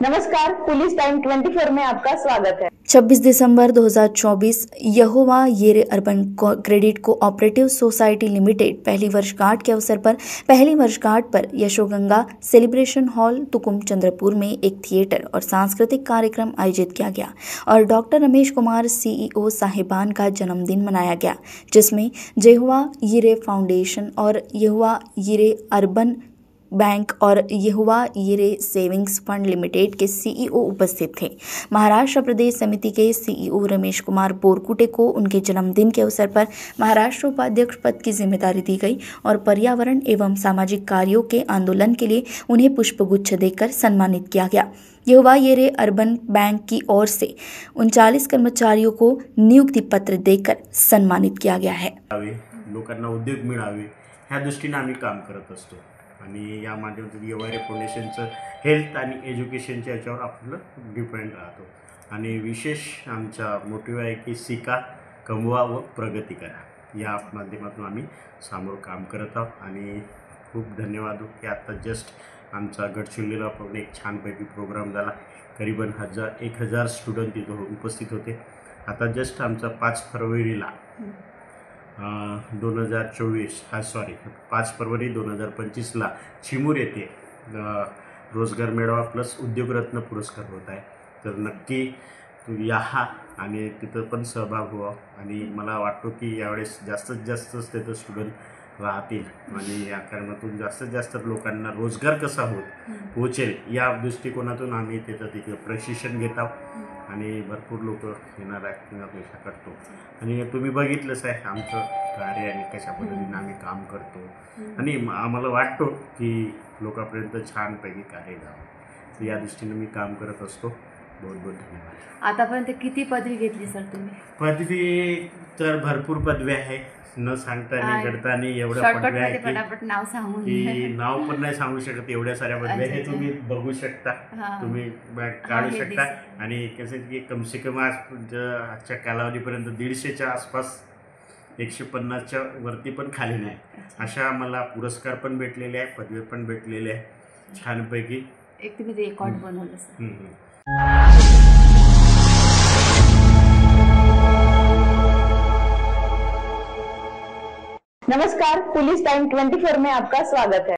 नमस्कार, police time 24 में आपका स्वागत है। 26 दिसंबर 2024 Jehovah Jireh urban credit cooperative society limited पहली वर्षगांठ के अवसर पर पहली वर्षगांठ पर यशोगंगा सेलिब्रेशन हॉल तुकुम चंद्रपुर में एक थिएटर और सांस्कृतिक कार्यक्रम आयोजित किया गया और डॉक्टर रमेश कुमार CEO साहिबान का जन्मदिन मनाया गया, जिसमें यहोवा यिरे फाउंडेशन और यहोवा यिरे अर्बन बैंक और यहोवा यिरे सेविंग्स फंड लिमिटेड के CEO उपस्थित थे। महाराष्ट्र प्रदेश समिति के CEO रमेश कुमार बोरकुटे को उनके जन्मदिन के अवसर पर महाराष्ट्र उपाध्यक्ष पद की जिम्मेदारी दी गई और पर्यावरण एवं सामाजिक कार्यों के आंदोलन के लिए उन्हें पुष्पगुच्छ देकर सम्मानित किया गया। यहोवा यिरे अर्बन बैंक की ओर से 39 कर्मचारियों को नियुक्ति पत्र देकर सम्मानित किया गया है। लोकांना उद्योग मिळावे ह्या दृष्टीने आम्ही काम करत असतो आणि या माध्यमातून यहोवा यिरे फाउंडेशनचं हेल्थ आणि एज्युकेशनच्या याच्यावर आपलं डिपेंड राहतो आणि विशेष आमचा मोटिव्ह आहे की शिका, कमवा व प्रगती करा। या माध्यमातून आम्ही समोर काम करत आहोत आणि खूप धन्यवाद की आता जस्ट आमचा गडचिरोलीला पण एक छानपैकी प्रोग्राम झाला। करीबन 1000 स्टुडंट तिथे उपस्थित होते। आता जस्ट आमचा 5 फरवरीला 5 फरवरी 2025ला चिमूर येथे रोजगार मेळावा प्लस उद्योगरत्न पुरस्कार होत आहे। तर नक्की या आणि तिथं पण सहभाग व्हा आणि मला वाटतो की यावेळेस जास्तीत जास्त तिथं स्टुडंट राहतील आणि या कारणातून जास्तीत जास्त लोकांना रोजगार कसा पोहोचेल या दृष्टिकोनातून आम्ही तिथं प्रशिक्षण घेत आहोत आणि भरपूर लोक येणार आहेत अपेक्षा करतो आणि तुम्ही बघितलंच आहे आमचं कार्य आणि कशा पद्धतीने आम्ही काम करतो आणि आम्हाला वाटतो की लोकांपर्यंत छानपैकी कार्य द्यावं, या दृष्टीने मी काम करत असतो। बहुत बहुत धन्यवाद। आतापर्यंत किती पदवी घेतली सर तुम्ही? पदवी तर भरपूर पदवी आहे, न सांगता नाही करता आणि एवढ्या पदव्या आहेत पटापट नाव सांगून की नाव पण नाही सांगू शकत, एवढ्या साऱ्या पदव्या हे तुम्ही बघू शकता, तुम्ही काढू शकता आणि कसं की कम से कम आजच्या कालावधीपर्यंत 150च्या आसपास 150च्या वरती पण खाली नाही अशा मला पुरस्कार पण भेटलेले आहे, पदवी पण भेटलेले आहे छानपैकी। एक तुम्ही रेकॉर्ड बनवलं सर। नमस्कार, पुलिस टाइम 24 में आपका स्वागत है।